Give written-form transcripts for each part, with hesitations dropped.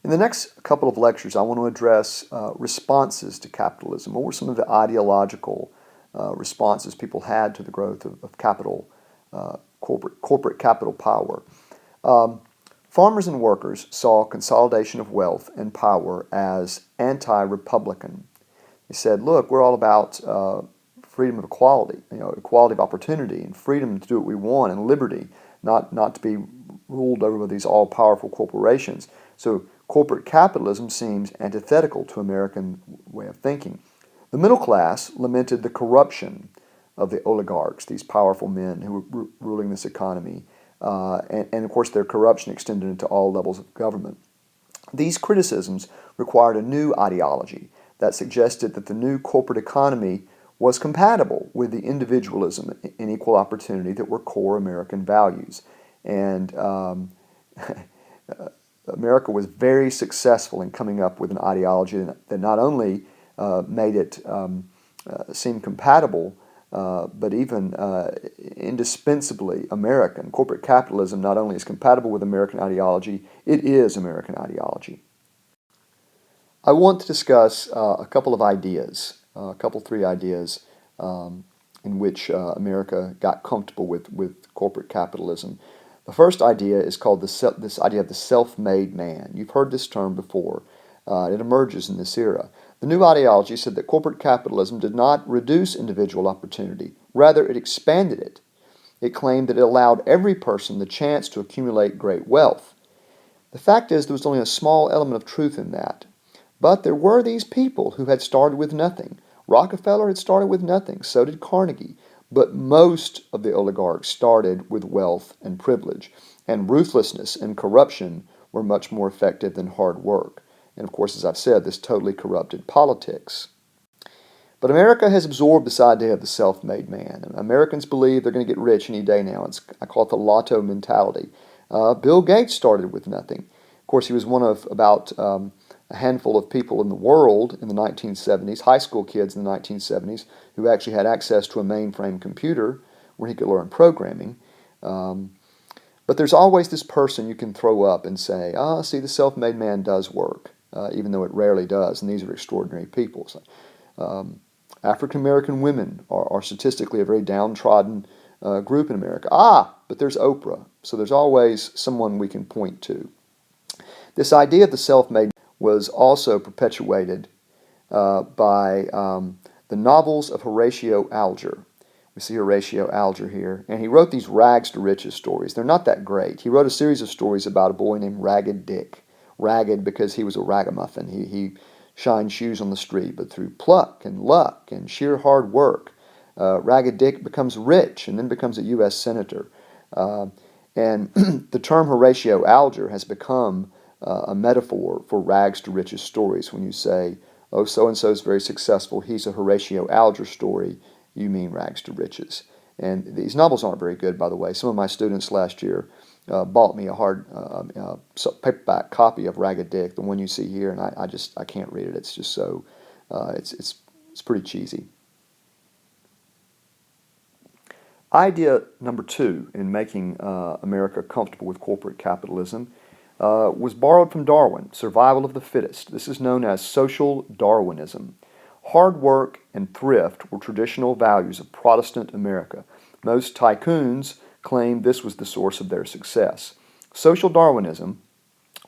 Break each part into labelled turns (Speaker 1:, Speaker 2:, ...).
Speaker 1: In the next couple of lectures, I want to address responses to capitalism. What were some of the ideological responses people had to the growth of capital, corporate capital power? Farmers and workers saw consolidation of wealth and power as anti-republican. They said, look, we're all about freedom of equality, equality of opportunity and freedom to do what we want and liberty, not to be ruled over by these all-powerful corporations. So corporate capitalism seems antithetical to American way of thinking. The middle class lamented the corruption of the oligarchs, these powerful men who were ruling this economy, and of course their corruption extended into all levels of government. These criticisms required a new ideology that suggested that the new corporate economy was compatible with the individualism and equal opportunity that were core American values. And America was very successful in coming up with an ideology that not only made it seem compatible, but even indispensably American. Corporate capitalism not only is compatible with American ideology, it is American ideology. I want to discuss a couple of ideas, three ideas in which America got comfortable with corporate capitalism. The first idea is called this idea of the self-made man. You've heard this term before. It emerges in this era. The new ideology said that corporate capitalism did not reduce individual opportunity. Rather, it expanded it. It claimed that it allowed every person the chance to accumulate great wealth. The fact is, there was only a small element of truth in that. But there were these people who had started with nothing. Rockefeller had started with nothing, so did Carnegie. But most of the oligarchs started with wealth and privilege, and ruthlessness and corruption were much more effective than hard work. And of course, as I've said, this totally corrupted politics. But America has absorbed this idea of the self-made man. Americans believe they're going to get rich any day now. I call it the lotto mentality. Bill Gates started with nothing. Of course, he was one of about a handful of people in the world in the 1970s, high school kids in the 1970s, who actually had access to a mainframe computer where he could learn programming. But there's always this person you can throw up and say, see, the self-made man does work, even though it rarely does, and these are extraordinary people. So, African-American women are statistically a very downtrodden group in America. But there's Oprah, so there's always someone we can point to. This idea of the self-made was also perpetuated by the novels of Horatio Alger. We see Horatio Alger here, and he wrote these rags to riches stories. They're not that great. He wrote a series of stories about a boy named Ragged Dick. Ragged because he was a ragamuffin. He shined shoes on the street, but through pluck and luck and sheer hard work, Ragged Dick becomes rich and then becomes a U.S. senator. And the term Horatio Alger has become a metaphor for rags to riches stories. When you say, oh, so-and-so is very successful, he's a Horatio Alger story, you mean rags to riches. And these novels aren't very good, by the way. Some of my students last year bought me a hard paperback copy of Ragged Dick, the one you see here, and I can't read it. It's just so, it's pretty cheesy. Idea number two in making America comfortable with corporate capitalism was borrowed from Darwin, survival of the fittest. This is known as social Darwinism. Hard work and thrift were traditional values of Protestant America. Most tycoons claimed this was the source of their success. Social Darwinism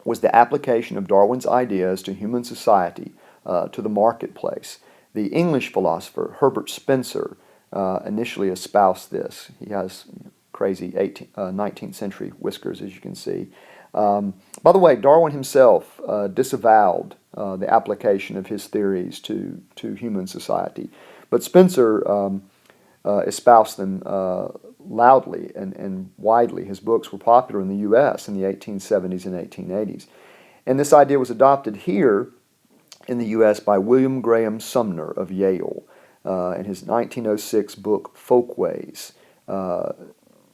Speaker 1: was the application of Darwin's ideas to human society, to the marketplace. The English philosopher Herbert Spencer initially espoused this. He has crazy 19th century whiskers, as you can see. By the way, Darwin himself disavowed the application of his theories to human society. But Spencer espoused them loudly and widely. His books were popular in the U.S. in the 1870s and 1880s. And this idea was adopted here in the U.S. by William Graham Sumner of Yale in his 1906 book, Folkways.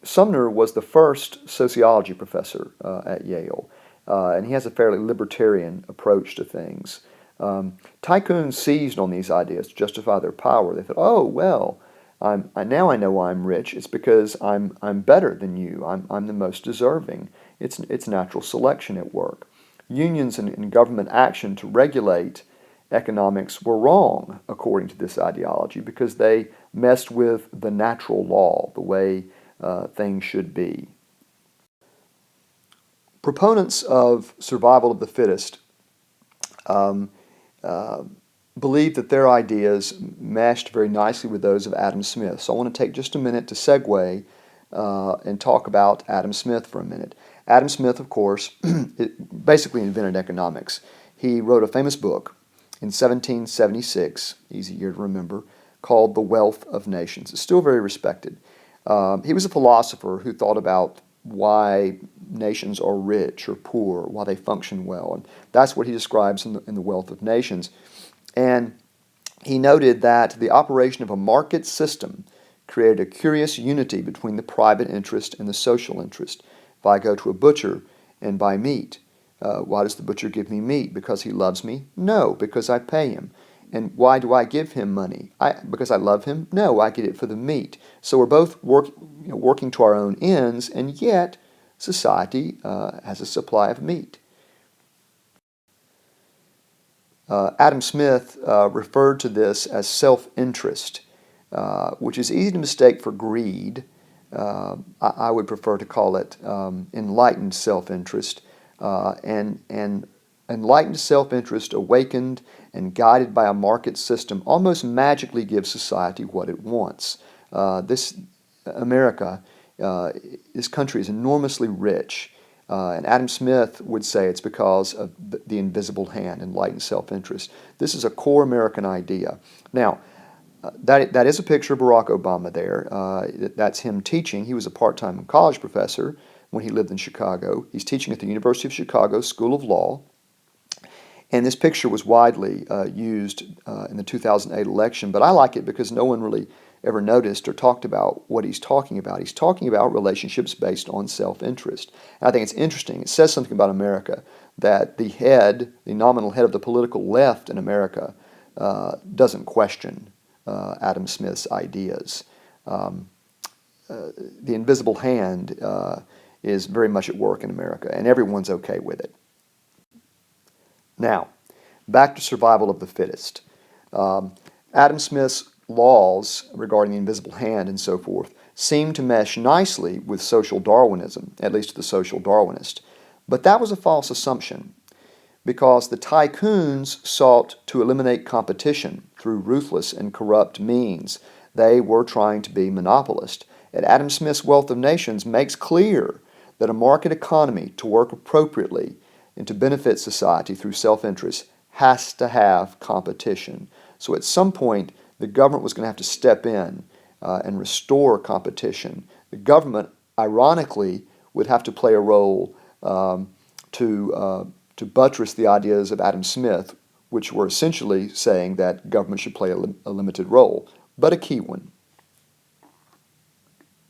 Speaker 1: Sumner was the first sociology professor at Yale, and he has a fairly libertarian approach to things. Tycoons seized on these ideas to justify their power. They thought, oh, well, now I know I'm rich. It's because I'm better than you. I'm the most deserving. It's natural selection at work. unions and government action to regulate economics were wrong, according to this ideology, because they messed with the natural law, the way things should be. Proponents of survival of the fittest um, believe that their ideas meshed very nicely with those of Adam Smith. So I want to take just a minute to segue and talk about Adam Smith for a minute. Adam Smith, of course, basically invented economics. He wrote a famous book in 1776, easy year to remember, called The Wealth of Nations. It's still very respected. He was a philosopher who thought about why nations are rich or poor, why they function well. And that's what he describes in the Wealth of Nations. And he noted that the operation of a market system created a curious unity between the private interest and the social interest. If I go to a butcher and buy meat, why does the butcher give me meat? Because he loves me? No, because I pay him. And why do I give him money? Because I love him? No, I get it for the meat. So we're both working to our own ends, and yet society has a supply of meat. Adam Smith referred to this as self-interest, which is easy to mistake for greed. I would prefer to call it enlightened self-interest. And enlightened self-interest, awakened and guided by a market system, almost magically gives society what it wants. America, this country is enormously rich. And Adam Smith would say it's because of the invisible hand, enlightened self-interest. This is a core American idea. Now, that is a picture of Barack Obama there. That's him teaching. He was a part-time college professor when he lived in Chicago. He's teaching at the University of Chicago School of Law. And this picture was widely used in the 2008 election, but I like it because no one really ever noticed or talked about what he's talking about. He's talking about relationships based on self-interest. And I think it's interesting. It says something about America that the nominal head of the political left in America, doesn't question Adam Smith's ideas. The invisible hand is very much at work in America, and everyone's okay with it. Now, back to survival of the fittest. Adam Smith's laws regarding the invisible hand and so forth seem to mesh nicely with social Darwinism, at least the social Darwinist. But that was a false assumption, because the tycoons sought to eliminate competition through ruthless and corrupt means. They were trying to be monopolist. And Adam Smith's Wealth of Nations makes clear that a market economy, to work appropriately and to benefit society through self-interest, has to have competition. So at some point, the government was going to have to step in and restore competition. The government, ironically, would have to play a role to buttress the ideas of Adam Smith, which were essentially saying that government should play a limited role, but a key one.